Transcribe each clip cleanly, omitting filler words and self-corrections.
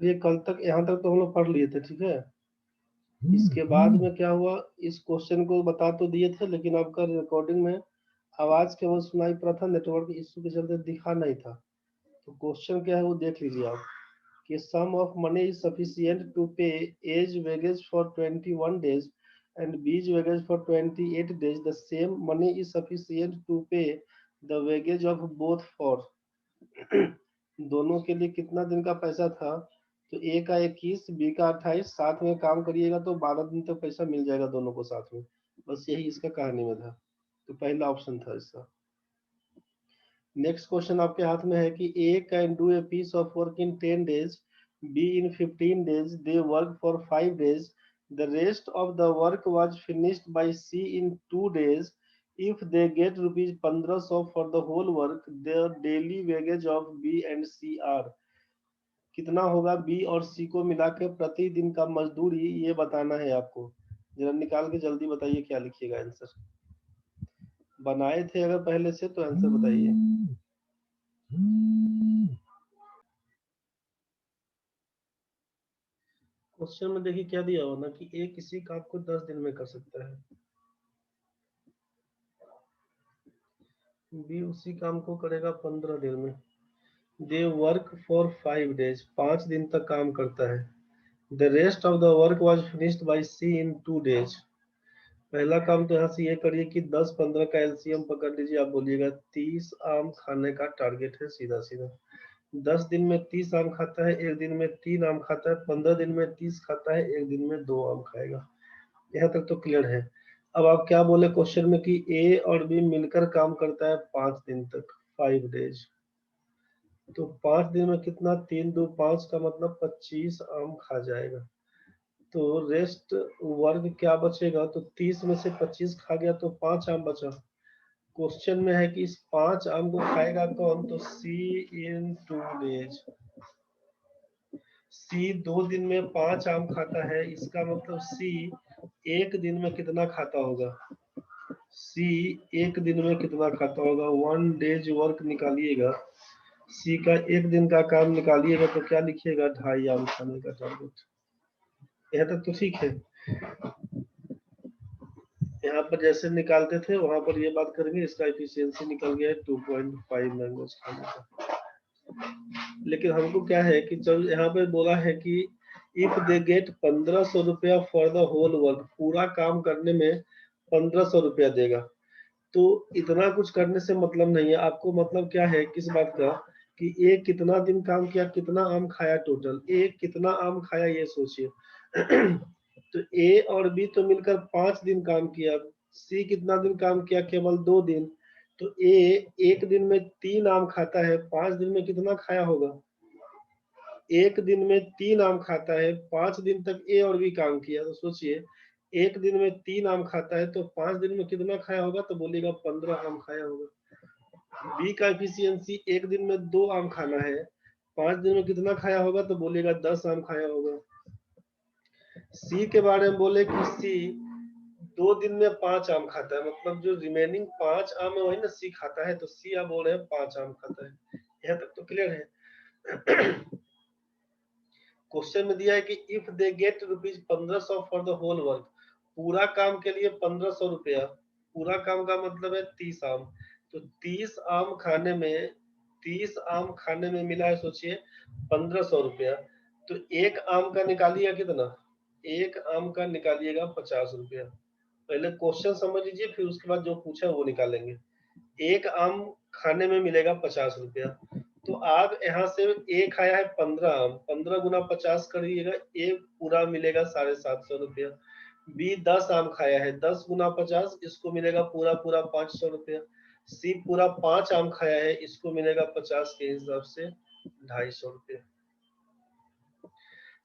ये कल तक यहाँ तक तो हम लोग पढ़ लिए थे, ठीक है। इसके बाद में क्या हुआ, इस क्वेश्चन को बता तो दिए थे, लेकिन आपका रिकॉर्डिंग में आवाज केवल सुनाई पड़ा था, नेटवर्क इशू के चलते दिखा नहीं था। तो क्वेश्चन क्या है वो देख लीजिए आप, कि sum of money is sufficient to pay age wages for 21 days and beach wages for 28 days. The same money is sufficient to pay the wages of both for दोनों के लिए कितना दिन का पैसा था, तो ए का 21, बी का 28, साथ में काम करिएगा तो 12 दिन तक पैसा मिल जाएगा दोनों को साथ में। बस यही इसका कहानी में था, तो पहला ऑप्शन था इसका। नेक्स्ट क्वेश्चन आपके हाथ में है कि A can do a piece of work in 10 days, B in 15 days, they work for 5 days, the rest of the work was finished by C in 2 days, if they get rupees 1500 for the whole work, the daily wages of B and C are. कितना होगा B और C को मिला के प्रतिदिन का मजदूरी, ये बताना है आपको। जरा निकाल के जल्दी बताइए क्या लिखिएगा आंसर। बनाए थे अगर पहले से तो आंसर बताइए। क्वेश्चन में देखिए क्या दिया हो ना, कि ए किसी काम को 10 दिन में कर सकता है, बी उसी काम को करेगा 15 दिन में, दे वर्क फॉर 5 डेज, 5 दिन तक काम करता है, the rest of the work was finished by C in 2 days. पहला काम तो यहाँ से ये करिए कि 10-15 का एलसीएम पकड़ लीजिए, आप बोलिएगा 30 आम खाने का टारगेट है, सीधा सीधा 10 दिन में 30 आम खाता है, एक दिन में 3 आम खाता है, 15 दिन में 30 खाता है, एक दिन में 2 आम खाएगा। यहाँ तक तो क्लियर है। अब आप क्या बोले क्वेश्चन में कि ए और बी मिलकर काम करता है 5 दिन तक, 5 डेज, तो 5 दिन में कितना, 3 2 5 का मतलब 25 आम खा जाएगा। तो रेस्ट वर्ग क्या बचेगा, तो 30 में से 25 खा गया तो 5 आम बचा। क्वेश्चन में है कि इस 5 आम को खाएगा कौन, तो सी इन 2 डेज। सी 2 दिन में 5 आम खाता है, इसका मतलब सी एक दिन में कितना खाता होगा, सी एक दिन में कितना खाता होगा, 1 डेज वर्क निकालिएगा, सी का एक दिन का काम निकालिएगा तो क्या लिखिएगा, 2.5 आम खाने का टारगेट। यहाँ तक तो ठीक है। यहाँ पर जैसे निकालते थे वहां पर ये बात करेंगे, इसका एफिशिएंसी निकल गया है 2.5 मैंगोज खाने का। लेकिन हमको क्या है कि जब यहाँ पे बोला है कि इफ दे गेट 1500 रुपया फॉर द होल वर्क, पूरा काम करने में 1500 रुपया देगा, तो इतना कुछ करने से मतलब नहीं है आपको, मतलब क्या है किस बात का, कि ए कितना दिन काम किया, कितना आम खाया, टोटल ए कितना आम खाया ये सोचिए। तो ए और बी तो मिलकर 5 दिन काम किया, सी कितना दिन काम किया, केवल 2 दिन, तो ए एक दिन में 3 आम खाता है, 5 दिन में कितना खाया होगा, एक दिन में 3 आम खाता है, 5 दिन तक ए और बी काम किया, तो सोचिए एक दिन में 3 आम खाता है तो 5 दिन में कितना खाया होगा, तो बोलेगा 15 आम खाया होगा। बी का एफिशिएंसी एक दिन में 2 आम खाना है, 5 दिन में कितना खाया होगा, तो बोलेगा 10 आम खाया होगा। सी के बारे में बोले कि सी 2 दिन में 5 आम खाता है, मतलब जो रिमेनिंग 5 आम है वही ना सी खाता है, तो सी आप बोल रहे हैं 5 आम खाता है। यहाँ तक तो क्लियर है। क्वेश्चन में दिया है कि if they get rupees 1500 for the whole work, पूरा काम के लिए 1500 रुपया, पूरा काम का मतलब है 30 आम, तो 30 आम खाने में, 30 आम खाने में मिला है सोचिए 1500 रुपया, तो एक आम का निकालिएगा कितना, एक आम का निकालिएगा 50 रुपया। पहले क्वेश्चन समझ लीजिए, फिर उसके बाद जो पूछा वो निकालेंगे। एक आम खाने में मिलेगा 50 रुपया, तो आप यहाँ से ए खाया है 15 आम, 15 गुना 50 करिएगा, ए पूरा मिलेगा 750 रुपया। बी 10 आम खाया है, 10 गुना 50, इसको मिलेगा पूरा पूरा 500 रुपया। सी पूरा 5 आम खाया है, इसको मिलेगा 50 के हिसाब से 250 रुपया।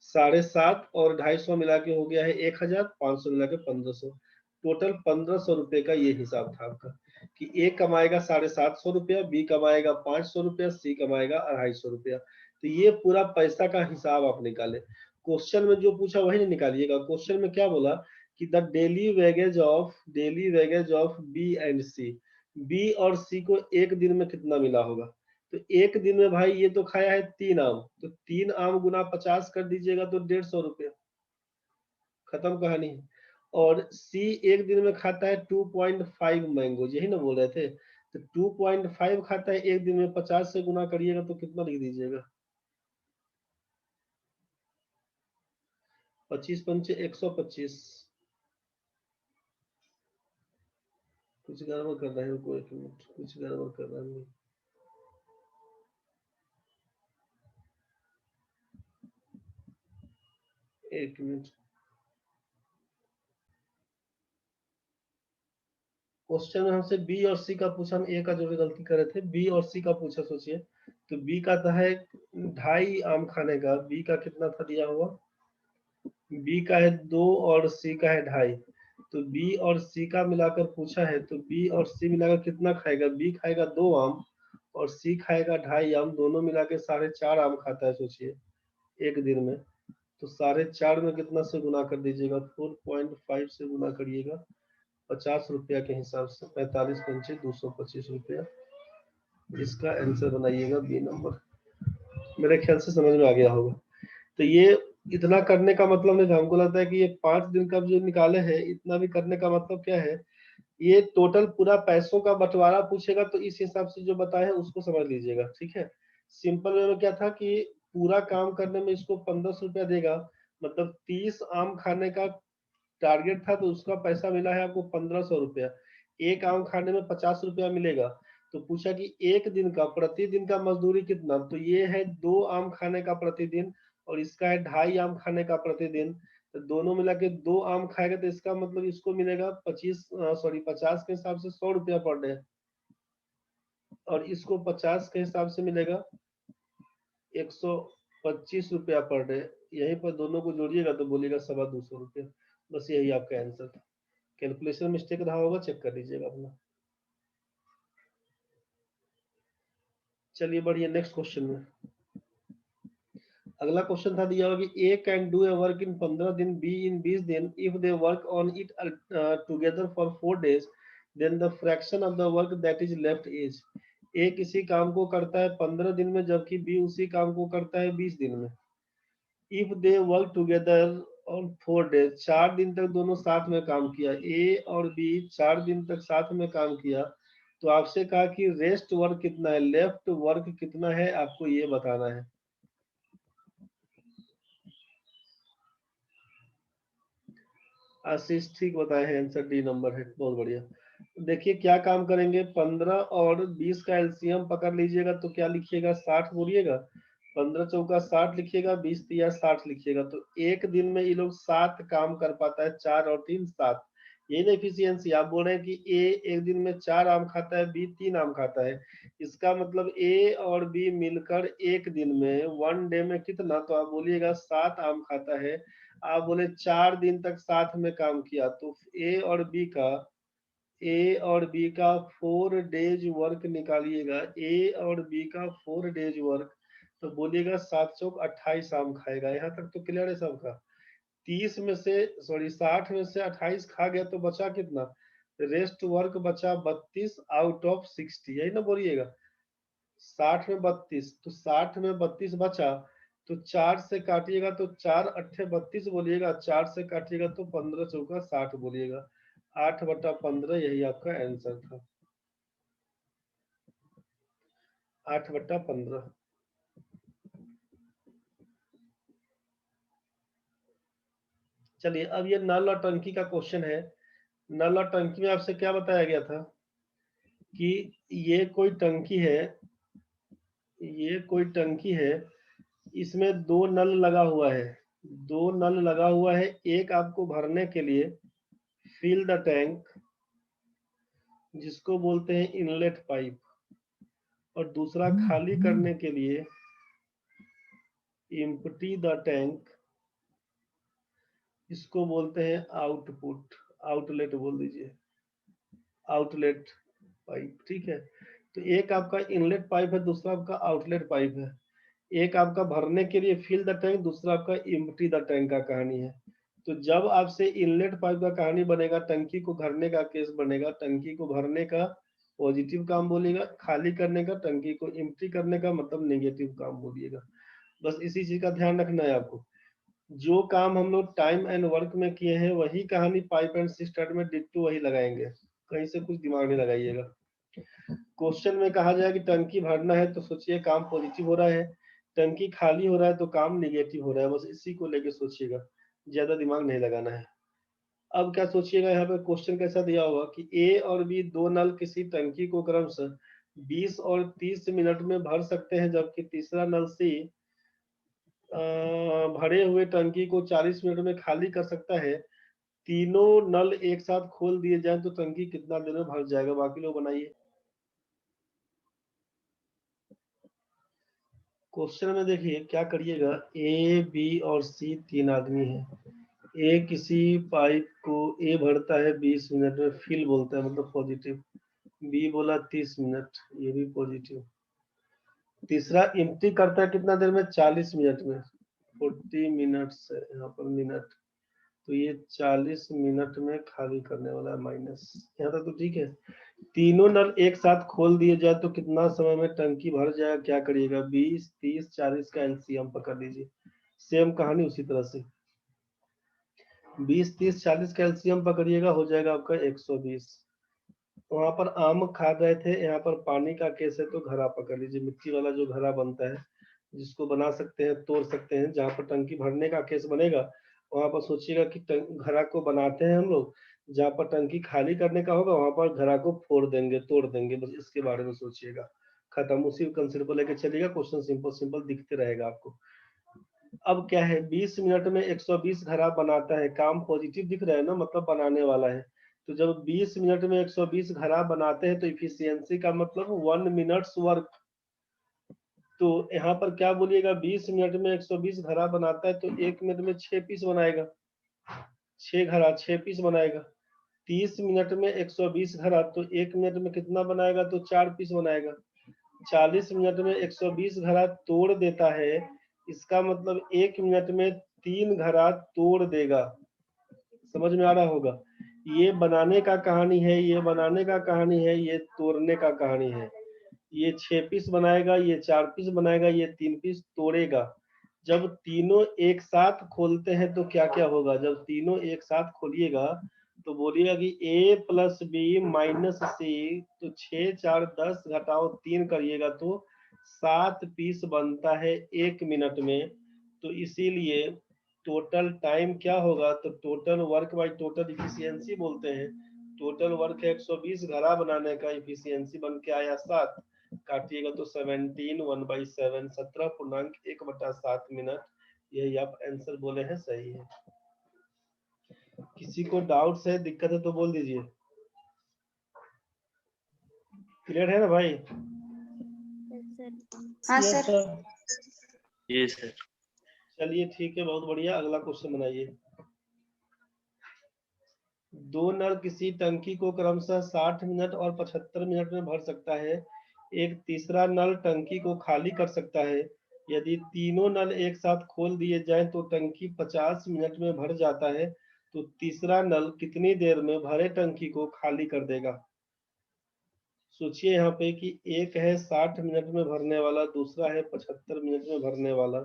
750 और 250 मिला के हो गया है 1000, 500 मिला के 1500, टोटल 1500 रुपए का ये हिसाब था आपका, कि ए कमाएगा 750 रुपया, बी कमाएगा 500 रुपया, सी कमाएगा 250 रुपया। तो ये पूरा पैसा का हिसाब आप निकाले। क्वेश्चन में जो पूछा वही नहीं निकालिएगा। क्वेश्चन में क्या बोला कि the daily wages of B and C, B और सी को एक दिन में कितना मिला होगा, तो एक दिन में भाई ये तो खाया है 3 आम, तो 3 आम गुना 50 कर दीजिएगा तो 150 रुपया, खत्म कहानी। और सी एक दिन में खाता है 2.5 मैंगो, यही ना बोल रहे थे, तो 2.5 खाता है एक दिन में, 50 से गुना करिएगा तो कितना लिख दीजिएगा, 25 पंचे 125। कुछ गड़बड़ कर रहे हैं, रुको एक मिनट, कुछ गड़बड़ कर रहे हैं। एक मिनट, क्वेश्चन में हमसे बी और सी का पूछा, हम ए का जो भी गलती कर रहे थे, बी और सी का पूछा, सोचिए। तो बी का था है 2.5 आम खाने का, बी का कितना था दिया हुआ, बी का है 2 और सी का है 2.5, तो बी और सी का मिलाकर पूछा है, तो बी और सी मिलाकर कितना खाएगा, बी खाएगा 2 आम और सी खाएगा 2.5 आम, दोनों मिला के 4.5 आम खाता है, सोचिए एक दिन में। तो 4.5 में कितना से गुना कर दीजिएगा, 4.5 से गुना करिएगा 50 रुपया के हिसाब से, 45 पंचे 225 रुपया, इसका आंसर बनाइएगा बी नंबर। मेरे ख्याल से समझ में आ गया होगा। तो ये इतना करने का मतलब नहीं था, हमको लगता है कि ये 5 दिन का जो निकाले हैं, इतना भी करने का मतलब क्या है, ये टोटल पूरा पैसों का बंटवारा पूछेगा तो इस हिसाब से जो बताया है उसको समझ लीजिएगा, ठीक है। सिंपल वे में क्या था कि पूरा काम करने में इसको 1500 रुपया देगा, मतलब 30 आम खाने का टारगेट था, तो उसका पैसा मिला है आपको 1500 रुपया। एक आम खाने में 50 रुपया मिलेगा। तो पूछा कि एक दिन का प्रतिदिन का मजदूरी कितना, तो ये है 2 आम खाने का प्रतिदिन और इसका है 2.5 आम खाने का प्रतिदिन, तो दोनों मिला के 2 आम खाएगा तो इसका मतलब इसको मिलेगा 50 के हिसाब से 100 रुपया पर डे, और इसको 50 के हिसाब से मिलेगा 125 रुपया पर डे। यहीं पर दोनों को जोड़िएगा तो बोलिएगा 225 रुपया। बस यही आपका आंसर था। कैलकुलेशन मिस्टेक रहा होगा, चेक कर लीजिएगा अपना। चलिए बढ़िया, नेक्स्ट क्वेश्चन में। अगला क्वेश्चन था दिया हुआ कि A can do a work in 15 दिन, बी इन 20 दिन, if they work on it together for 4 days, then the fraction of the work that is left is. A किसी काम को करता है 15 दिन में, जबकि बी उसी काम को करता है 20 दिन में। If they work together on 4 days, 4 दिन तक दोनों साथ में काम किया, ए और बी 4 दिन तक साथ में काम किया, तो आपसे कहा कि रेस्ट वर्क कितना है, लेफ्ट वर्क कितना है, आपको ये बताना है। आशीष ठीक बताए हैं, आंसर डी नंबर है, बहुत बढ़िया। देखिए क्या काम करेंगे, 15 और 20 का एलसीएम पकड़ लीजिएगा तो क्या लिखिएगा, 60 बोलिएगा, 15 चौका 60 लिखिएगा, 20 तिया 60 लिखिएगा, तो एक दिन में ये लोग 7 काम कर पाता है, 4 और 3 7। यही ना एफिशिएंसी, आप बोल रहे हैं कि ए एक दिन में 4 आम खाता है, बी 3 आम खाता है, इसका मतलब ए और बी मिलकर एक दिन में 1 डे में कितना, तो आप बोलिएगा 7 आम खाता है। आप बोले 4 दिन तक साथ में काम किया, तो ए और बी का 4 डेज वर्क निकालिएगा, ए और बी का 4 डेज वर्क, तो बोलिएगा 7 चौक 28 आम खाएगा। यहाँ तक तो क्लियर है सबका। 60 में से 28 खा गया तो बचा कितना, रेस्ट वर्क बचा 32 आउट ऑफ 60, यही ना बोलिएगा। 60 में 32, तो 60 में 32 बचा, तो 4 से काटिएगा तो 4 अट्ठे 32 बोलिएगा, 4 से काटिएगा तो 15 चौका 60 बोलिएगा, 8/15 यही आपका आंसर था, 8/15। चलिए अब ये नल और टंकी का क्वेश्चन है। नल और टंकी में आपसे क्या बताया गया था कि ये कोई टंकी है, ये कोई टंकी है, इसमें 2 नल लगा हुआ है, 2 नल लगा हुआ है, एक आपको भरने के लिए फिल द टैंक, जिसको बोलते हैं इनलेट पाइप, और दूसरा खाली करने के लिए एम्प्टी द टैंक, इसको बोलते हैं आउटपुट, आउटलेट बोल दीजिए, आउटलेट पाइप, ठीक है। तो एक आपका इनलेट पाइप है, दूसरा आपका आउटलेट पाइप है। एक आपका भरने के लिए फिल द टैंक, दूसरा आपका एम्प्टी द टैंक का कहानी है। तो जब आपसे इनलेट पाइप का कहानी बनेगा, टंकी को भरने का केस बनेगा, टंकी को भरने का पॉजिटिव काम बोलिएगा, खाली करने का, टंकी को एम्प्टी करने का मतलब नेगेटिव काम बोलिएगा। बस इसी चीज का ध्यान रखना है आपको। जो काम हम लोग टाइम एंड वर्क में किए हैं वही कहानी पाइप एंड सिस्टम में डिट्टो वही लगाएंगे, कहीं से कुछ दिमाग नहीं लगाइएगा। क्वेश्चन में कहा जाए कि टंकी भरना है तो सोचिए काम पॉजिटिव हो रहा है, टंकी खाली हो रहा है तो काम निगेटिव हो रहा है, बस इसी को लेके सोचिएगा, ज्यादा दिमाग नहीं लगाना है। अब क्या सोचिएगा, यहाँ पे क्वेश्चन कैसा दिया हुआ कि ए और बी दो नल किसी टंकी को क्रमशः 20 और 30 मिनट में भर सकते हैं, जबकि तीसरा नल सी भरे हुए टंकी को 40 मिनट में खाली कर सकता है। तीनों नल एक साथ खोल दिए जाए तो टंकी कितना देर में भर जाएगा? बाकी लोग बनाइए। क्वेश्चन में देखिए क्या करिएगा, ए बी और सी तीन आदमी हैं। ए किसी पाइप को ए भरता है 20 मिनट में, फिल बोलता है मतलब पॉजिटिव। बी बोला 30 मिनट, ये भी पॉजिटिव। तीसरा एम्प्टी करता है कितना देर में? 40 मिनट में। 40 मिनट्स है यहाँ पर मिनट, तो ये 40 मिनट में खाली करने वाला है माइनस। यहाँ तक तो ठीक है। तीनों नल एक साथ खोल दिए जाए तो कितना समय में टंकी भर जाएगा? क्या करिएगा, 20 30 40 का एलसीएम पकड़ लीजिए। सेम कहानी उसी तरह से 20 30 40 का एलसीएम पकड़िएगा, हो जाएगा आपका 120। वहां पर आम खा रहे थे, यहाँ पर पानी का केस है तो घड़ा पकड़ लीजिए। मिट्टी वाला जो घड़ा बनता है जिसको बना सकते हैं, तोड़ सकते हैं, जहाँ पर टंकी भरने का केस बनेगा वहां पर सोचिएगा कि घड़ा को बनाते हैं हम लोग, जहाँ पर टंकी खाली करने का होगा वहां पर घड़ा को फोड़ देंगे, तोड़ देंगे, बस इसके बारे में सोचिएगा। खत्म, उसी कंसेप्ट को लेकर चलिएगा, क्वेश्चन सिंपल सिंपल दिखते रहेगा आपको। अब क्या है, 20 मिनट में 120 घड़ा बनाता है, काम पॉजिटिव दिख रहा है ना, मतलब बनाने वाला है। तो जब 20 मिनट में 120 घड़ा बनाते हैं तो इफिशियंसी का मतलब 1 मिनट्स वर्क। तो यहाँ पर क्या बोलिएगा, 20 मिनट में 120 घड़ा बनाता है तो 1 मिनट में 6 पीस बनाएगा, 6 घड़ा 6 पीस बनाएगा। 30 मिनट में 120 घड़ा तो 1 मिनट में कितना बनाएगा? तो 4 पीस बनाएगा। 40 मिनट में 120 घड़ा तोड़ देता है, इसका मतलब 1 मिनट में 3 घड़ा तोड़ देगा। समझ में आ रहा होगा? ये बनाने का कहानी है, ये बनाने का कहानी है, ये तोड़ने का कहानी है। ये 6 पीस बनाएगा, ये 4 पीस बनाएगा, ये 3 पीस तोड़ेगा। जब तीनों एक साथ खोलते हैं तो क्या क्या होगा? जब तीनों एक साथ खोलिएगा तो बोलिएगा कि a प्लस बी माइनस सी, तो 6 4 10 घटाओ 3 करिएगा तो 7 पीस बनता है 1 मिनट में। तो इसीलिए टोटल टाइम क्या होगा? तो total work by total efficiency बोलते हैं। टोटल वर्क है 120 घड़ा बनाने का, इफिशियंसी बन के आया 7, काटिएगा तो 17 1/7 17.1/7 मिनट। यही आप आंसर बोले हैं, सही है। किसी को डाउट्स है, दिक्कत है तो बोल दीजिए। क्लियर है ना भाई? हाँ सर। ये सर। चलिए ठीक है, बहुत बढ़िया। अगला क्वेश्चन बनाइए। दो नल किसी टंकी को क्रमशः 60 मिनट और 75 मिनट में भर सकता है। एक तीसरा नल टंकी को खाली कर सकता है। यदि तीनों नल एक साथ खोल दिए जाएं तो टंकी 50 मिनट में भर जाता है। तो तीसरा नल कितनी देर में भरे टंकी को खाली कर देगा? सोचिए यहाँ पे कि एक है 60 मिनट में भरने वाला, दूसरा है 75 मिनट में भरने वाला।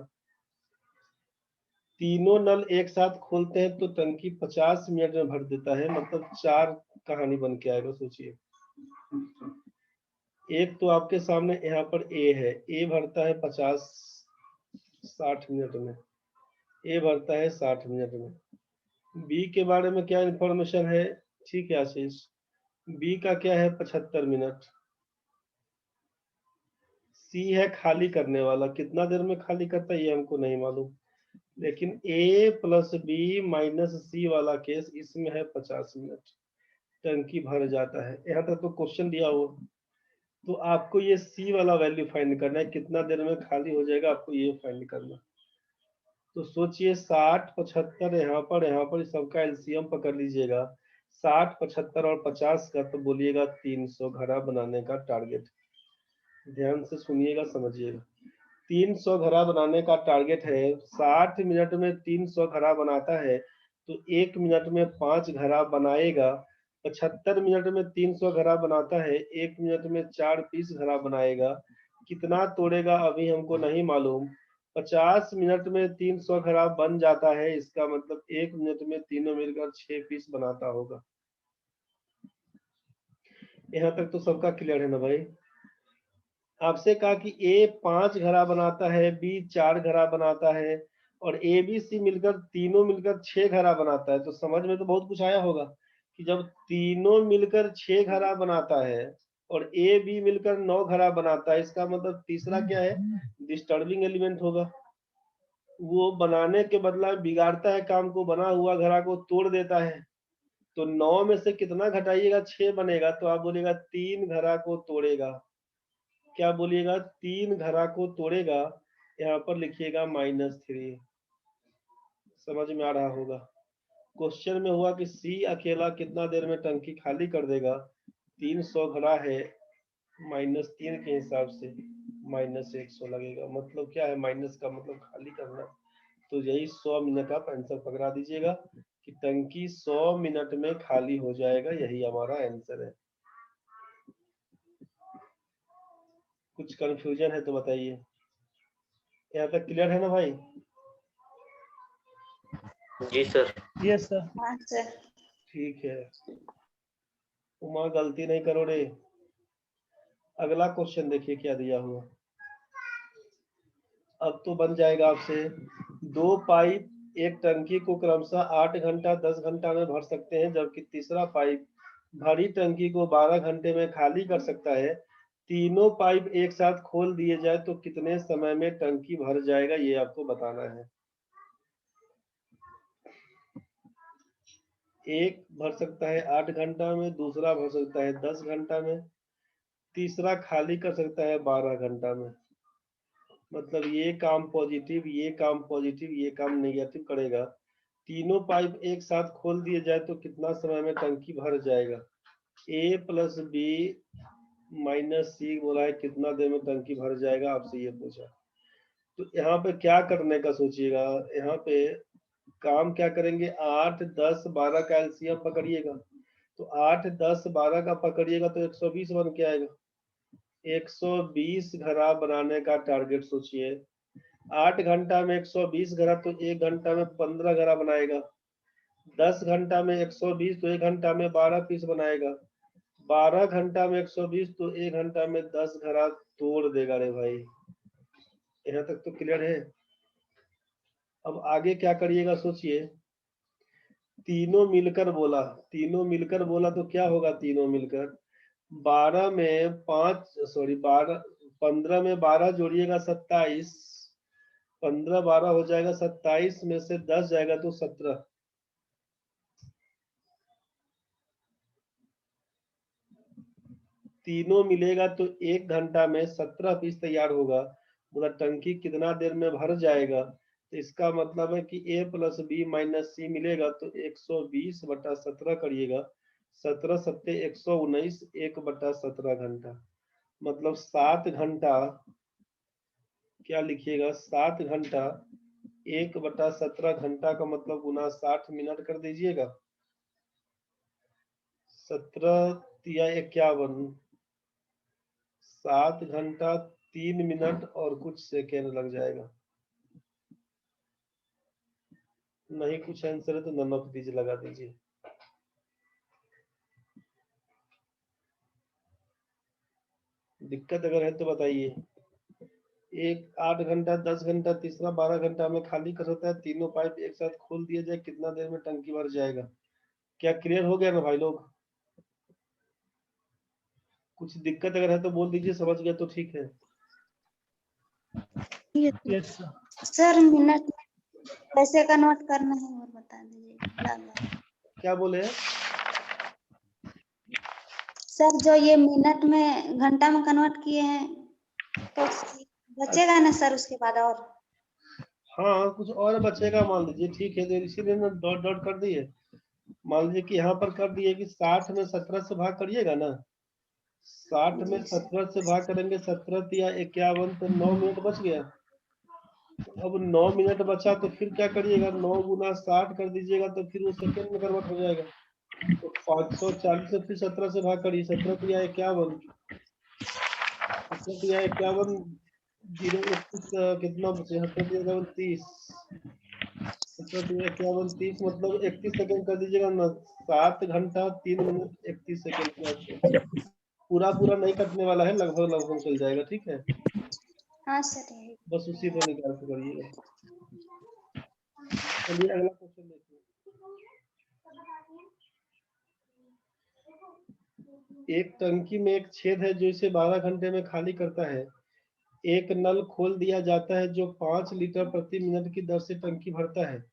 तीनों नल एक साथ खोलते हैं तो टंकी 50 मिनट में भर देता है, मतलब 4 कहानी बन के आएगा। सोचिए, एक तो आपके सामने यहाँ पर ए है, ए भरता है 60 मिनट में, ए भरता है 60 मिनट में। बी के बारे में क्या इंफॉर्मेशन है? ठीक है आशीष, बी का क्या है? 75 मिनट। सी है खाली करने वाला, कितना देर में खाली करता है ये हमको नहीं मालूम, लेकिन ए प्लस बी माइनस सी वाला केस इसमें है 50 मिनट, टंकी भर जाता है। यहाँ तक तो क्वेश्चन दिया हो, तो आपको ये सी वाला वैल्यू फाइंड करना है, कितना देर में खाली हो जाएगा आपको ये फाइंड करना। तो सोचिए 60 75 यहाँ पर सबका एलसीएम पकड़ लीजिएगा। 60 75 और 50 का, तो बोलिएगा 300 घड़ा बनाने का टारगेट। ध्यान से सुनिएगा, समझिएगा। 300 घड़ा बनाने का टारगेट है। 60 मिनट में 300 घड़ा बनाता है तो 1 मिनट में 5 घड़ा बनाएगा। 75 मिनट में 300 घड़ा बनाता है, 1 मिनट में 4 पीस घड़ा बनाएगा, कितना तोड़ेगा अभी हमको नहीं मालूम। 50 मिनट में 300 घड़ा बन जाता है, इसका मतलब 1 मिनट में तीनों मिलकर 6 पीस बनाता होगा। यहाँ तक तो सबका क्लियर है ना भाई। आपसे कहा कि ए 5 घड़ा बनाता है, बी 4 घड़ा बनाता है और ए बी सी मिलकर तीनों मिलकर 6 घड़ा बनाता है, तो समझ में तो बहुत कुछ आया होगा कि जब तीनों मिलकर 6 घड़ा बनाता है और ए बी मिलकर 9 घड़ा बनाता है, इसका मतलब तीसरा क्या है, डिस्टर्बिंग एलिमेंट होगा। वो बनाने के बदला बिगाड़ता है काम को, बना हुआ घड़ा को तोड़ देता है। तो 9 में से कितना घटाइएगा, 6 बनेगा, तो आप बोलिएगा 3 घड़ा को तोड़ेगा। क्या बोलिएगा, 3 घड़ा को तोड़ेगा। यहाँ पर लिखिएगा -3। समझ में आ रहा होगा। क्वेश्चन में हुआ कि सी अकेला कितना देर में टंकी खाली कर देगा। 300 घड़ा है, -3 के हिसाब से -100 लगेगा। मतलब क्या है, माइनस का मतलब खाली करना। तो यही 100 मिनट आप आंसर पकड़ा दीजिएगा कि टंकी 100 मिनट में खाली हो जाएगा, यही हमारा आंसर है। कुछ कंफ्यूजन है तो बताइए। यहाँ तक क्लियर है ना भाई? जी सर। Yes sir. हाँ सर। ठीक है, उमा गलती नहीं करो रे। अगला क्वेश्चन देखिए क्या दिया हुआ। अब तो बन जाएगा आपसे। 2 पाइप एक टंकी को क्रमशः 8 घंटा 10 घंटा में भर सकते हैं, जबकि तीसरा पाइप भरी टंकी को 12 घंटे में खाली कर सकता है। तीनों पाइप एक साथ खोल दिए जाए तो कितने समय में टंकी भर जाएगा, ये आपको बताना है। एक भर सकता है 8 घंटा में, दूसरा भर सकता है 10 घंटा में, तीसरा खाली कर सकता है 12 घंटा में। मतलब ये काम पॉजिटिव, ये काम पॉजिटिव, ये काम नेगेटिव करेगा। तीनों पाइप एक साथ खोल दिए जाए तो कितना समय में टंकी भर जाएगा। ए प्लस बी माइनस सी बोला है, कितना देर में टंकी भर जाएगा, आपसे ये पूछा। तो यहाँ पे क्या करने का सोचिएगा। यहाँ पे काम क्या करेंगे, 8 10 12 का एलसीएम पकड़िएगा। तो 8 10 12 का पकड़िएगा तो 120 बन के आएगा। 120 घड़ा बनाने का टारगेट सोचिए। 8 घंटा में 120 घड़ा, तो 1 घंटा में 15 घड़ा बनाएगा। 10 घंटा में 120, तो 1 घंटा में 12 पीस बनाएगा। 12 घंटा में 120, तो 1 घंटा में 10 घड़ा तोड़ देगा रे भाई। यहाँ तक तो क्लियर है। अब आगे क्या करिएगा सोचिए। तीनों मिलकर बोला, तीनों मिलकर बोला तो क्या होगा, तीनों मिलकर 12 में 5 सॉरी 12 15 में 12 जोड़िएगा 27, 15 12 हो जाएगा 27 में से 10 जाएगा तो 17। तीनों मिलेगा तो 1 घंटा में 17 पीस तैयार होगा। पूरा टंकी कितना देर में भर जाएगा, तो इसका मतलब है कि ए प्लस बी माइनस सी मिलेगा तो 120 बटा 17 करिएगा। 17 सत्ते 119, 1 बटा 17 घंटा। मतलब 7 घंटा, क्या लिखिएगा, 7 घंटा 1 बटा 17 घंटा का मतलब गुना 60 मिनट कर दीजिएगा। 17 या 51, 7 घंटा 3 मिनट और कुछ सेकेंड लग जाएगा। नहीं कुछ आंसर है तो नमक दीजिए, लगा दीजिए। दिक्कत अगर है तो बताइए। एक 8 घंटा 10 घंटा, तीसरा 12 घंटा में खाली कर सकता है। तीनों पाइप एक साथ खोल दिए जाए, कितना देर में टंकी भर जाएगा। क्या क्लियर हो गया ना भाई लोग? कुछ दिक्कत अगर है तो बोल दीजिए, समझ गया तो ठीक है। Yes sir. सर मिनट में कैसे कन्वर्ट करना है और बता दीजिए। क्या बोले? सर जो ये मिनट में घंटा में कन्वर्ट किए हैं तो बचेगा ना सर उसके बाद? और हाँ कुछ और बचेगा मान लीजिए, ठीक है, तो इसीलिए ना डॉट डॉट कर दिए। मान लीजिए कि यहाँ पर कर दिए कि 60 में 17 से भाग करिएगा ना। 60 में 17 से भाग करेंगे, 17 या 51, तो 9 मिनट बच गया। अब 9 मिनट बचा तो फिर क्या करिएगा, 9 गुना 60 कर दीजिएगा तो फिर वो सेकेंड में कन्वर्ट हो जाएगा। तो 540 से फिर 17 से भाग करिए, 17 तो यह 51, 17 तो यह 51, 0 कितना बचे, 71 30, 17 तो यह 51 30, मतलब 31 सेकंड कर दीजिएगा ना, 7 घंटा 3 मिनट 31 सेकंड के आसपास। पूरा पूरा नहीं कटने वाला है, लगभग लगभग चल जाएगा, ठीक है। हाँ सर है। बस उसी पर निकाल के करिएगा। चलिए अगला क्वेश्चन देखिए। एक टंकी में एक छेद है जो इसे 12 घंटे में खाली करता है। एक नल खोल दिया जाता है जो 5 लीटर प्रति मिनट की दर से टंकी भरता है,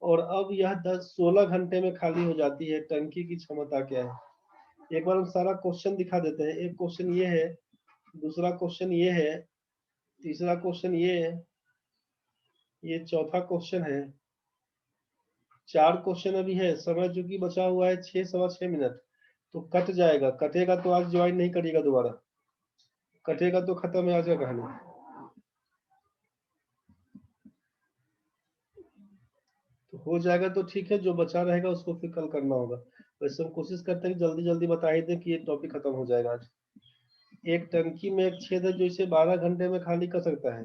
और अब यह 16 घंटे में खाली हो जाती है। टंकी की क्षमता क्या है? एक बार हम सारा क्वेश्चन दिखा देते हैं। एक क्वेश्चन ये है, दूसरा क्वेश्चन ये है, तीसरा क्वेश्चन ये है, ये चौथा क्वेश्चन है। 4 क्वेश्चन अभी है। समय जो कि बचा हुआ है 6 सवा 6 मिनट, तो कट जाएगा। कटेगा तो आज ज्वाइन नहीं करिएगा दोबारा, कटेगा तो खत्म है आज का कहानी। तो हो जाएगा तो ठीक है, जो बचा रहेगा उसको फिर कल करना होगा। वैसे हम कोशिश करते हैं कि जल्दी जल्दी बता ही दें कि ये टॉपिक खत्म हो जाएगा आज। एक टंकी में एक छेद है जो इसे 12 घंटे में खाली कर सकता है।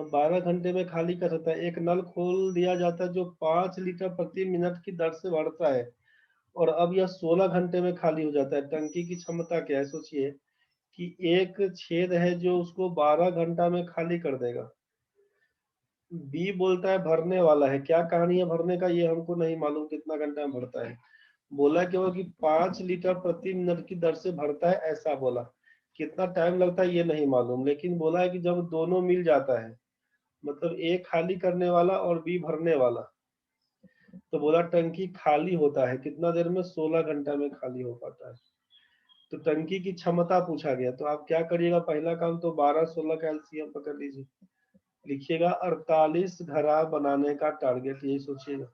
12 घंटे में खाली कर सकता है। एक नल खोल दिया जाता है जो 5 लीटर प्रति मिनट की दर से बढ़ता है, और अब यह 16 घंटे में खाली हो जाता है। टंकी की क्षमता क्या है? सोचिए कि एक छेद है जो उसको 12 घंटा में खाली कर देगा। बी बोलता है भरने वाला है। क्या कहानी है भरने का, ये हमको नहीं मालूम कितना घंटा में भरता है। बोला केवल कि 5 लीटर प्रति मिनट की दर से भरता है, ऐसा बोला। कितना टाइम लगता है ये नहीं मालूम, लेकिन बोला है कि जब दोनों मिल जाता है, मतलब ए खाली करने वाला और बी भरने वाला, तो बोला टंकी खाली होता है कितना देर में? 16 घंटा में खाली हो पाता है। तो टंकी की क्षमता पूछा गया, तो आप क्या करिएगा? पहला काम तो 12 16 का एलसीएम पकड़ लीजिए, लिखिएगा 48 घड़ा बनाने का टारगेट, यही सोचिएगा।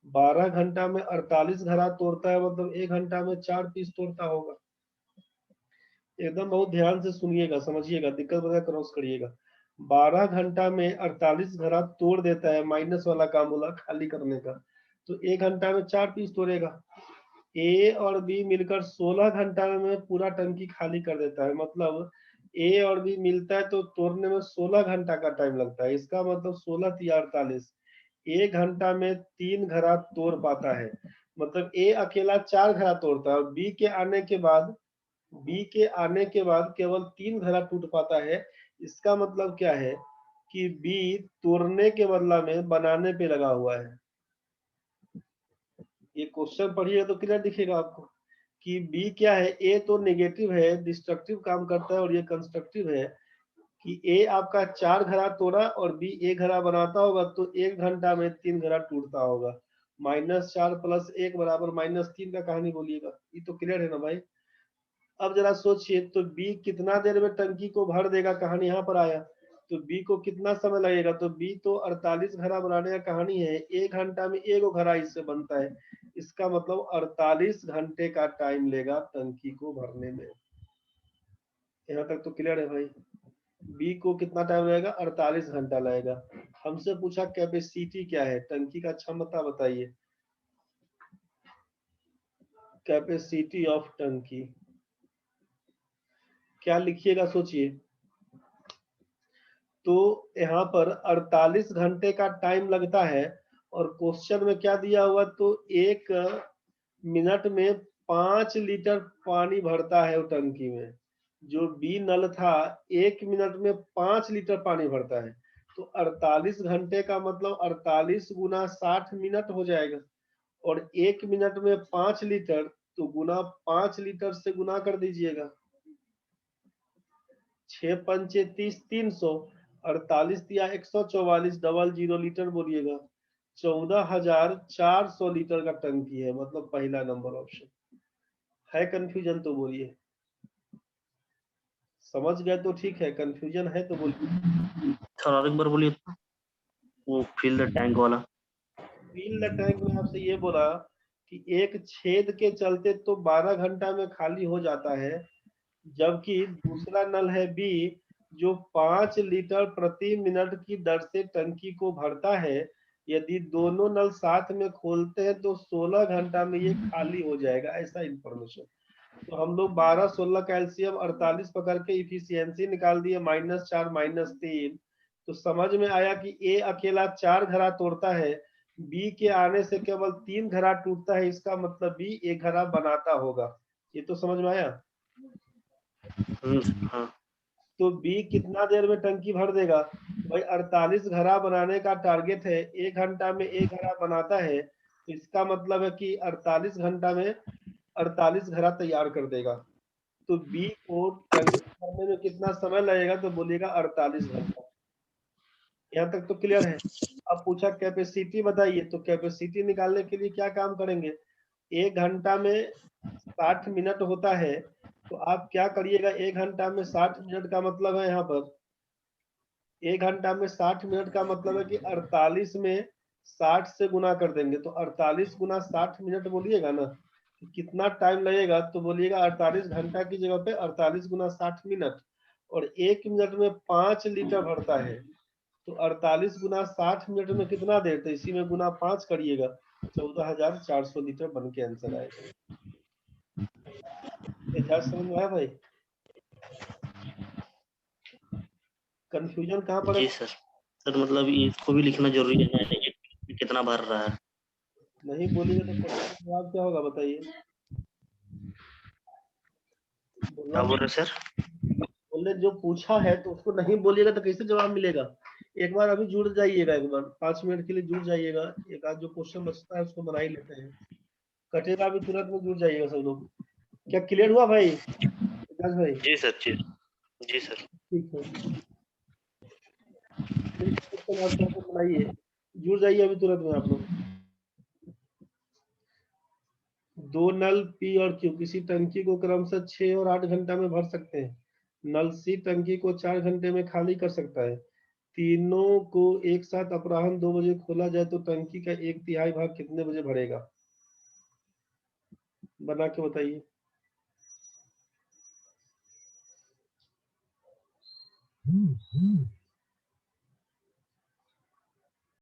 12 घंटा में 48 घड़ा तोड़ता है, मतलब 1 घंटा में 4 पीस तोड़ता होगा। एकदम बहुत ध्यान से सुनिएगा, समझिएगा, दिक्कत बता क्रॉस करिएगा। 12 घंटा में 48 घड़ा तोड़ देता है, माइनस वाला काम बोला खाली करने का, तो 1 घंटा में 4 पीस तोड़ेगा। ए और बी मिलकर 16 घंटा में पूरा टंकी खाली कर देता है, मतलब ए और बी मिलता है तो तोड़ने में 16 घंटा का टाइम लगता है। इसका मतलब 16 तिया 48, 1 घंटा में 3 घड़ा तोड़ पाता है। मतलब ए अकेला 4 घड़ा तोड़ता है, और बी के आने के बाद केवल 3 घड़ा टूट पाता है। इसका मतलब क्या है कि बी तोड़ने के बदला में बनाने पे लगा हुआ है। ये क्वेश्चन पढ़िए तो क्लियर दिखेगा आपको कि बी क्या है। ए तो नेगेटिव है, डिस्ट्रक्टिव काम करता है, और ये कंस्ट्रक्टिव है कि ए आपका 4 घड़ा तोड़ा और बी 1 घड़ा बनाता होगा, तो 1 घंटा में 3 घड़ा टूटता होगा। -4 + 1 बराबर -3 का कहानी बोलिएगा। ये तो क्लियर है ना भाई? अब जरा सोचिए, तो बी कितना देर में टंकी को भर देगा, कहानी यहाँ पर आया। तो बी को कितना समय लगेगा? तो बी तो 48 घड़ा बनाने का कहानी है, 1 घंटा में 1 घड़ा इससे बनता है। इसका मतलब 48 घंटे का टाइम लेगा टंकी को भरने में। यहाँ तक तो क्लियर है भाई? बी को कितना टाइम लगेगा? 48 घंटा लगेगा। हमसे पूछा कैपेसिटी क्या है, टंकी का क्षमता बताइए। कैपेसिटी ऑफ टंकी क्या लिखिएगा सोचिए। तो यहाँ पर 48 घंटे का टाइम लगता है, और क्वेश्चन में क्या दिया हुआ, तो 1 मिनट में 5 लीटर पानी भरता है वो टंकी में। जो बी नल था 1 मिनट में 5 लीटर पानी भरता है, तो 48 घंटे का मतलब 48 गुना 60 मिनट हो जाएगा, और 1 मिनट में 5 लीटर, तो गुना 5 लीटर से गुना कर दीजिएगा। 6 पंचे 30, 300, 48 या 144, डबल 0 लीटर बोलिएगा। 14,400 लीटर का टंकी है, मतलब पहला नंबर ऑप्शन है। कंफ्यूजन तो बोलिए, समझ गए तो ठीक है, कंफ्यूजन है तो बोलिए। सर और एक बार बोलिए तो, वो फिल द टैंक वाला। फिल द टैंक में आपसे ये बोला कि एक छेद के चलते तो 12 घंटा में खाली हो जाता है, जबकि दूसरा नल है बी जो 5 लीटर प्रति मिनट की दर से टंकी को भरता है। यदि दोनों नल साथ में खोलते हैं तो 16 घंटा में ये खाली हो जाएगा, ऐसा इंफॉर्मेशन। तो हम लोग 12 16 कैल्शियम 48 पकड़ के इफिशियंसी निकाल दिए -4 -3। तो समझ में आया कि ए अकेला 4 घड़ा तोड़ता है, बी के आने से केवल 3 घड़ा टूटता है, इसका मतलब बी 1 घड़ा बनाता होगा। ये तो समझ में आया। हाँ। तो बी कितना देर में टंकी भर देगा? भाई 48 घड़ा बनाने का टारगेट है, 1 घंटा में 1 घड़ा बनाता है, तो इसका मतलब है कि 48 घंटा में 48 घड़ा तैयार कर देगा। तो बी को टंकी भरने में कितना समय लगेगा? तो बोलिएगा 48 घंटा। यहाँ तक तो क्लियर है। अब पूछा कैपेसिटी बताइए, तो कैपेसिटी निकालने के लिए क्या काम करेंगे? 1 घंटा में 60 मिनट होता है, तो आप क्या करिएगा, 1 घंटा में 60 मिनट का मतलब है, यहाँ पर 1 घंटा में 60 मिनट का मतलब है कि 48 में 60 से गुना कर देंगे, तो 48 गुना 60 मिनट बोलिएगा ना, कि कितना टाइम लगेगा? तो बोलिएगा 48 घंटा की जगह पे 48 गुना 60 मिनट, और 1 मिनट में 5 लीटर भरता है, तो 48 गुना 60 मिनट में कितना देर? तो इसी में गुना 5 करिएगा, 14,400 लीटर बन के आंसर आएगा। इजाज समझ में आया भाई? कंफ्यूजन कहाँ पर है? जी सर। सर मतलब इसको भी लिखना जरूरी है ना, ये कितना भर रहा है? नहीं बोलिएगा तो क्वेश्चन का जवाब क्या होगा बताइए? क्या बोल रहे सर? बोले जो पूछा है तो उसको नहीं बोलिएगा तो कैसे जवाब मिलेगा? एक बार अभी जुड़ जाइएगा, एक बार 5 मिनट के लिए जुड़ जाइएगा, एक आध जो क्वेश्चन बचता है उसको बना ही लेते हैं, कटेगा अभी तुरंत में जुड़ जाइएगा सब लोग। क्या क्लियर हुआ भाई? विकास भाई जी सर। जी सर। ठीक है, फिर क्वेश्चन आप सबको बनाइए, जुड़ जाइए अभी तुरंत में आप लोग। दो नल पी और क्यू किसी टंकी को क्रमशः 6 और 8 घंटा में भर सकते हैं। नल सी टंकी को 4 घंटे में खाली कर सकता है। तीनों को एक साथ अपराह्न 2 बजे खोला जाए तो टंकी का 1/3 भाग कितने बजे भरेगा? बना के बताइए।